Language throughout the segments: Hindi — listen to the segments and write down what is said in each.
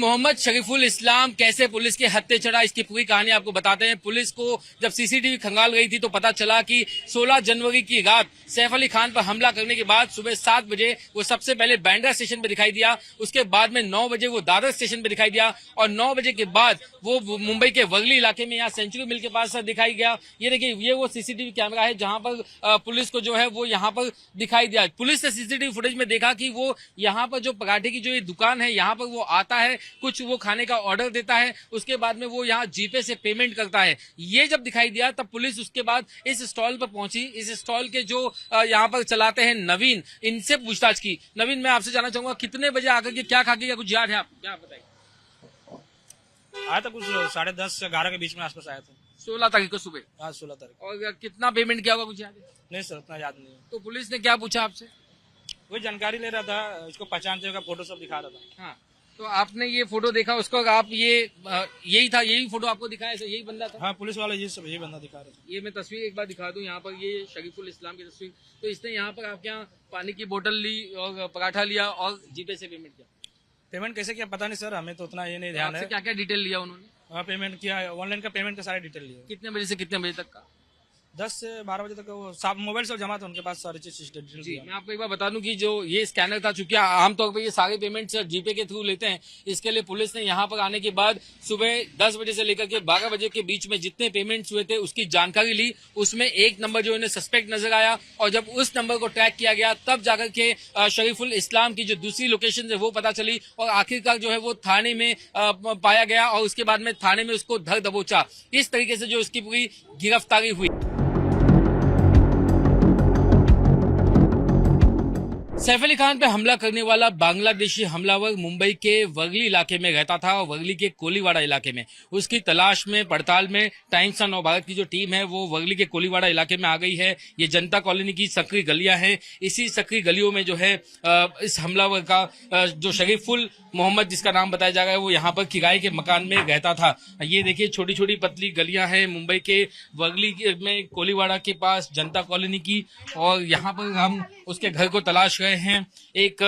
मोहम्मद शरीफुल इस्लाम कैसे पुलिस के हत्थे चढ़ा, इसकी पूरी कहानी आपको बताते हैं। पुलिस को जब सीसीटीवी खंगाल गई थी तो पता चला कि 16 जनवरी की रात सैफ अली खान पर हमला करने के बाद सुबह 7 बजे वो सबसे पहले बांद्रा स्टेशन पर दिखाई दिया, उसके बाद में 9 बजे वो दादर स्टेशन पर दिखाई दिया और 9 बजे के बाद वो मुंबई के वर्ली इलाके में यहाँ सेंचुरी मिल के पास दिखाई गया। ये देखिए, ये वो सीसीटीवी कैमरा है जहां पर पुलिस को जो है वो यहाँ पर दिखाई दिया। पुलिस ने सीसीटीवी फुटेज में देखा कि वो यहाँ पर जो पराठे की जो ये दुकान है यहाँ पर वो आता है, कुछ वो खाने का ऑर्डर देता है, उसके बाद में वो यहाँ जीपे से पेमेंट करता है। ये जब दिखाई दिया तब पुलिस उसके बाद इस स्टॉल पर पहुंची। इस स्टॉल के जो यहाँ पर चलाते हैं नवीन, इनसे पूछताछ की। नवीन, मैं आपसे जानना चाहूंगा कितने बजे आकर के क्या खा के, या कुछ याद है आप क्या बताइए? आया था कुछ 10:30 से 11 के बीच में आसपास आया था। 16 तारीख को सुबह? हाँ, 16 तारीख। और कितना पेमेंट किया होगा कुछ याद है? नहीं सर, उतना याद नहीं है। तो पुलिस ने क्या पूछा आपसे? वही जानकारी ले रहा था, इसको पहचानते हुए फोटो सब दिखा रहा था। हाँ, तो आपने ये फोटो देखा, उसको आप यही था, यही फोटो आपको दिखाया, यही बंदा था? हाँ, पुलिस वाला यही बंदा दिखा रहा था। ये मैं तस्वीर एक बार दिखा दूं, यहाँ पर ये शरीफुल इस्लाम की तस्वीर। तो इसने यहाँ पर आपके यहाँ पानी की बोतल ली और पराठा लिया और जीपे से पेमेंट किया। पेमेंट कैसे किया पता नहीं सर, हमें तो उतना ये नहीं ध्यान है। क्या क्या डिटेल लिया उन्होंने? हाँ, पेमेंट किया, ऑनलाइन का पेमेंट का सारे डिटेल लिया। कितने बजे से कितने बजे तक का? 10 से 12 बजे तक वो मोबाइल से जमा था उनके पास, सारी चीज डिटेल। जी, मैं आपको एक बार बता दूं कि जो ये स्कैनर था, चूंकि आमतौर पर ये सारे पेमेंट जीपे के थ्रू लेते हैं, इसके लिए पुलिस ने यहाँ पर आने के बाद सुबह 10 बजे से लेकर के 12 बजे के बीच में जितने पेमेंट्स हुए थे उसकी जानकारी ली। उसमें एक नंबर जो इन्हें सस्पेक्ट नजर आया और जब उस नंबर को ट्रैक किया गया तब जाकर के शरीफुल इस्लाम की जो दूसरी लोकेशन है वो पता चली और आखिरकार जो है वो थाने में पाया गया और उसके बाद में थाने में उसको धर दबोचा। इस तरीके से जो उसकी पूरी गिरफ्तारी हुई। सैफ अली खान पे हमला करने वाला बांग्लादेशी हमलावर मुंबई के वर्ली इलाके में रहता था और वर्ली के कोलीवाड़ा इलाके में उसकी तलाश में पड़ताल में टाइम्स ऑफ नवभारत की जो टीम है वो वर्ली के कोलीवाड़ा इलाके में आ गई है। ये जनता कॉलोनी की सकरी गलियां हैं, इसी सकरी गलियों में जो है इस हमलावर का जो शरीफुल मोहम्मद जिसका नाम बताया जा रहा है वो यहाँ पर किराए के मकान में रहता था। ये देखिए, छोटी छोटी पतली गलियां हैं मुंबई के वर्ली में कोलीवाड़ा के पास जनता कॉलोनी की, और यहाँ पर हम उसके घर को तलाश रहे हैं। एक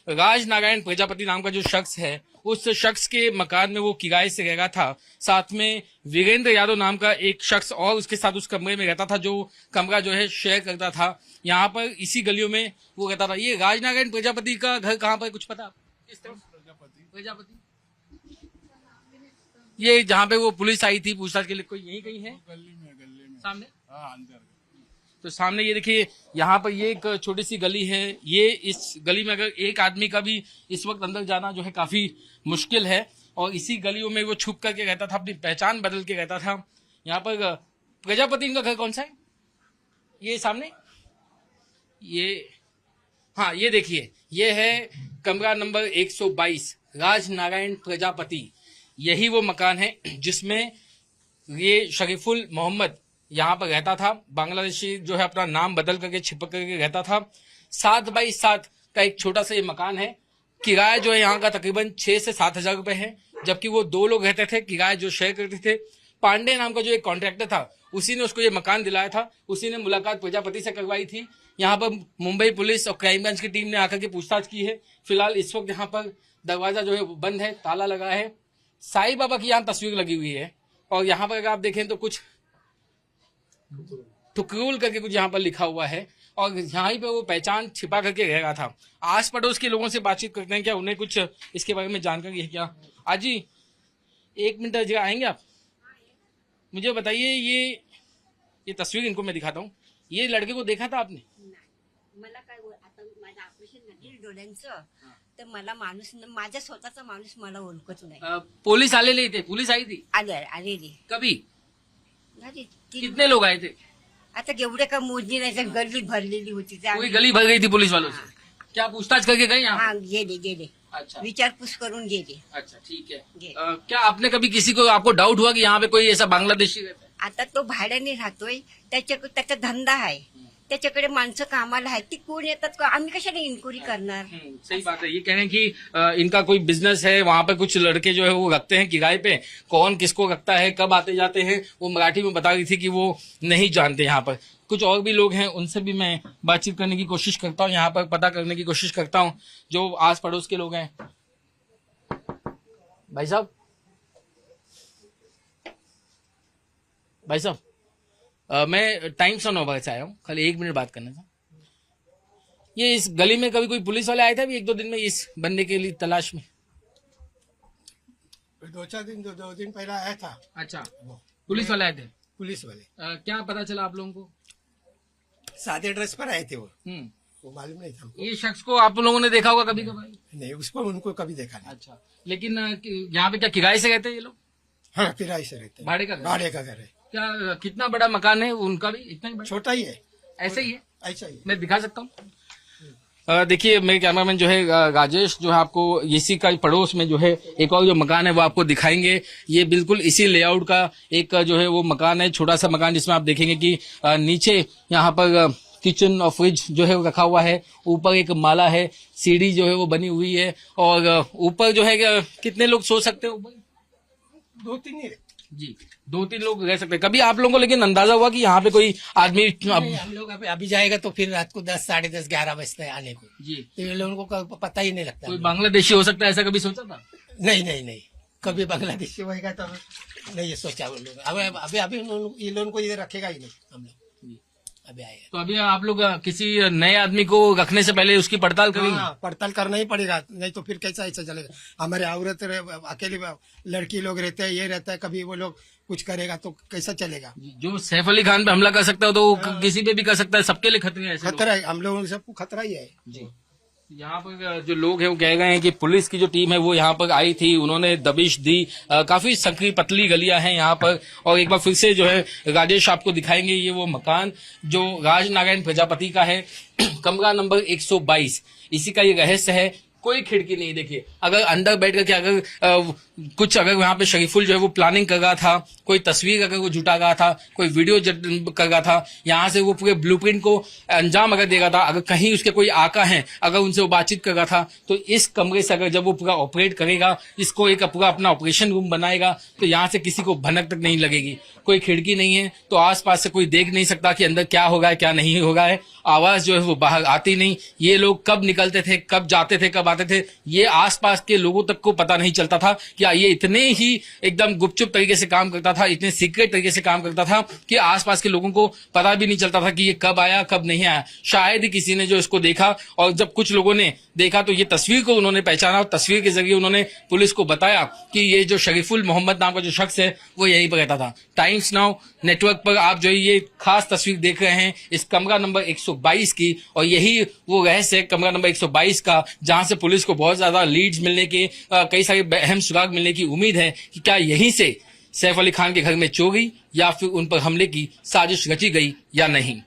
राज नारायण प्रजापति नाम का जो शख्स है, उस शख्स के मकान में वो किराए से रह रहा था। साथ में वीरेंद्र यादव नाम का एक शख्स और उसके साथ उस कमरे में रहता था, जो कमरा जो है शेयर करता था। यहाँ पर इसी गलियों में वो रहता था। ये राज नारायण प्रजापति का घर कहाँ पर, कुछ पता? किस तरफ? प्रजापति ये जहाँ पे वो पुलिस आई थी पूछताछ के लिए, कोई यही कहीं है? गली में सामने। हाँ, अंदर। तो सामने ये देखिए, यहाँ पर ये एक छोटी सी गली है। ये इस गली में अगर एक आदमी का भी इस वक्त अंदर जाना जो है काफी मुश्किल है, और इसी गलियों में वो छुप करके रहता था, अपनी पहचान बदल के रहता था। यहाँ पर प्रजापति इनका घर कौन सा है? ये सामने, ये, हाँ ये देखिए, ये है कमरा नंबर 122, राज नारायण प्रजापति। यही वो मकान है जिसमें ये शरीफुल मोहम्मद यहाँ पर रहता था। बांग्लादेशी जो है अपना नाम बदल करके छिपक करके रहता था। 7x7 का एक छोटा सा ये मकान है। किराया जो है यहाँ का तकरीबन 6 से 7 हजार रुपए है, जबकि वो 2 लोग रहते थे, किराया जो शेयर करते थे। पांडे नाम का जो एक कॉन्ट्रैक्टर था, उसी ने उसको ये मकान दिलाया था, उसी ने मुलाकात प्रजापति से करवाई थी। यहाँ पर मुंबई पुलिस और क्राइम ब्रांच की टीम ने आकर के पूछताछ की है। फिलहाल इस वक्त यहाँ पर दरवाजा जो है वो बंद है, ताला लगा है। साईं बाबा की यहाँ तस्वीर लगी हुई है और यहाँ पर अगर आप देखें तो कुछ टुकरूल करके कुछ यहाँ पर लिखा हुआ है और यहाँ पे वो पहचान छिपा करके रह रहा था। आस पड़ोस के लोगों से बातचीत करते हैं, क्या उन्हें कुछ इसके बारे में जानकारी है क्या? आज जी 1 मिनट जगह आएंगे आप? मुझे बताइए, ये तस्वीर इनको मैं दिखाता हूँ। ये लड़के को देखा था आपने? मला काय आता माझं ऑपरेशन झालं डोळ्यांचं, तर मला माणूस, माझा स्वतःचा माणूस मला ओळखत नाही। पुलिस आलेले थे? पुलिस आई थी? आलेली। कभी? कितने कितने लोग आए थे? आता एवढे का मोजणी नाही, गल्ली भरलेली होती। पूरी गली भर गई थी पुलिस वालों से? क्या पूछताछ करके गए यहाँ? हाँ, गेले। अच्छा, विचारपूस करून गेले। अच्छा, ठीक है। क्या आपने कभी किसी को, आपको डाउट हुआ कि यहाँ पे कोई ऐसा बांग्लादेशी रहता है? आता तो भाड्याने राहतोय, त्याचा धंदा आहे, त्याच्याकडे माणसं कामाला आहेत, ती कोण येतात, आम्ही कशाला इन्क्वायरी करणार? सही बात है। ये कह रहे हैं कि इनका कोई बिजनेस है, वहां पे कुछ लड़के जो है वो रखते हैं किराए पे। कौन किसको रखता है, कब आते जाते हैं, वो मराठी में बता रही थी कि वो नहीं जानते। यहाँ पर कुछ और भी लोग हैं, उनसे भी मैं बातचीत करने की कोशिश करता हूँ, यहाँ पर पता करने की कोशिश करता हूँ जो आस पड़ोस के लोग हैं। भाई साहब, भाई साहब, मैं टाइम्स ऑफ नौबत से आया हूँ, खाली 1 मिनट बात करना था। ये इस गली में कभी कोई पुलिस वाले आए थे अभी 1-2 दिन में इस बंदे के लिए तलाश में? 2 दिन पहले आया था। अच्छा, पुलिस वाले आए थे? पुलिस वाले क्या पता चला आप लोगों को? सादे ड्रेस पर आए थे वो हम्म। मालूम नहीं था हमको। ये शख्स को आप लोगों ने देखा होगा कभी कभार? नहीं, उसको उनको कभी देखा नहीं। अच्छा, लेकिन यहाँ पे क्या किराए से रहते हैं ये लोग? हाँ, किराए से रहते हैं। भाड़े का घर? भाड़े का घर है। क्या कितना बड़ा मकान है उनका भी? इतना ही बड़ा? छोटा ही है, ऐसे ही है? ऐसा ही है। मैं दिखा सकता हूँ? देखिए, मेरे कैमरामैन जो है राजेश जो है आपको इसी का पड़ोस में जो है एक और जो मकान है वो आपको दिखाएंगे। ये बिल्कुल इसी लेआउट का एक जो है वो मकान है, छोटा सा मकान, जिसमें आप देखेंगे कि नीचे यहाँ पर किचन और फ्रिज जो है वो रखा हुआ है, ऊपर एक माला है, सीढ़ी जो है वो बनी हुई है, और ऊपर जो है कितने लोग सो सकते हैं ऊपर? 2-3 ही जी, 2-3 लोग रह सकते हैं। कभी आप लोगों को लेकिन अंदाजा हुआ कि यहाँ पे कोई आदमी हम लोग अभी जाएगा तो फिर रात को 10, 10:30, 11 बजते हैं आने को। जी, तो ये लोगों को पता ही नहीं लगता। कोई बांग्लादेशी हो सकता है, ऐसा कभी सोचा था? नहीं, कभी बांग्लादेशी होएगा तो नहीं ये सोचा वो लोग। अभी ये लोगों को इधर रखेगा ही नहीं हम लोग। अभी आए तो अभी आप लोग किसी नए आदमी को रखने से पहले उसकी पड़ताल करेंगे? हाँ, पड़ताल करना ही पड़ेगा, नहीं तो फिर कैसा ऐसा चलेगा। हमारे औरत अकेले लड़की लोग रहते हैं, ये रहता है, कभी वो लोग कुछ करेगा तो कैसा चलेगा। जो सैफ अली खान पे हमला कर सकता है तो वो किसी पे भी कर सकता है, सबके लिए खतरे हैं ऐसे लोग। खतरा है, हम लोगों सबको खतरा ही है। जी, यहाँ पर जो लोग हैं वो कह गए हैं कि पुलिस की जो टीम है वो यहाँ पर आई थी, उन्होंने दबिश दी। काफी संकरी पतली गलियां हैं यहाँ पर। और एक बार फिर से जो है राजेश आपको दिखाएंगे ये वो मकान जो राजनारायण प्रजापति का है, कमरा नंबर 122। इसी का ये रहस्य है, कोई खिड़की नहीं। देखिए, अगर अंदर बैठ करके अगर कुछ अगर यहाँ पे शरीफुल जो है वो प्लानिंग कर रहा था, कोई तस्वीर अगर वो जुटा रहा था, कोई वीडियो कर रहा था, यहाँ से वो पूरे ब्लूप्रिंट को अंजाम अगर दे रहा था, अगर कहीं उसके कोई आका हैं अगर उनसे वो बातचीत कर रहा था, तो इस कमरे से अगर जब वो पूरा ऑपरेट करेगा, इसको एक पूरा अपना ऑपरेशन रूम बनाएगा, तो यहाँ से किसी को भनक तक नहीं लगेगी। कोई खिड़की नहीं है तो आसपास से कोई देख नहीं सकता कि अंदर क्या होगा क्या नहीं होगा है। आवाज जो है वो बाहर आती नहीं। ये लोग कब निकलते थे, कब जाते थे, कब आते थे, ये आसपास के लोगों तक को पता नहीं चलता था। क्या ये इतने ही एकदम गुपचुप तरीके से काम करता था, इतने सीक्रेट तरीके से काम करता था कि आसपास के लोगों को पता भी नहीं चलता था कि ये कब आया कब नहीं आया। शायद ही किसी ने जो इसको देखा, और जब कुछ लोगों ने देखा तो ये तस्वीर को उन्होंने पहचाना, और तस्वीर के जरिए उन्होंने पुलिस को बताया कि ये जो शरीफुल मोहम्मद नाम का जो शख्स है वो यहीं पर रहता था। टाइम्स नाउ नेटवर्क पर आप जो ये खास तस्वीर देख रहे हैं इस कमरा नंबर 122 की, और यही वो रहस्य है कमरा नंबर 122 का, जहां से पुलिस को बहुत ज्यादा लीड्स मिलने के, कई सारे अहम सुराग मिलने की उम्मीद है कि क्या यहीं से सैफ अली खान के घर में चोरी या फिर उन पर हमले की साजिश रची गई या नहीं।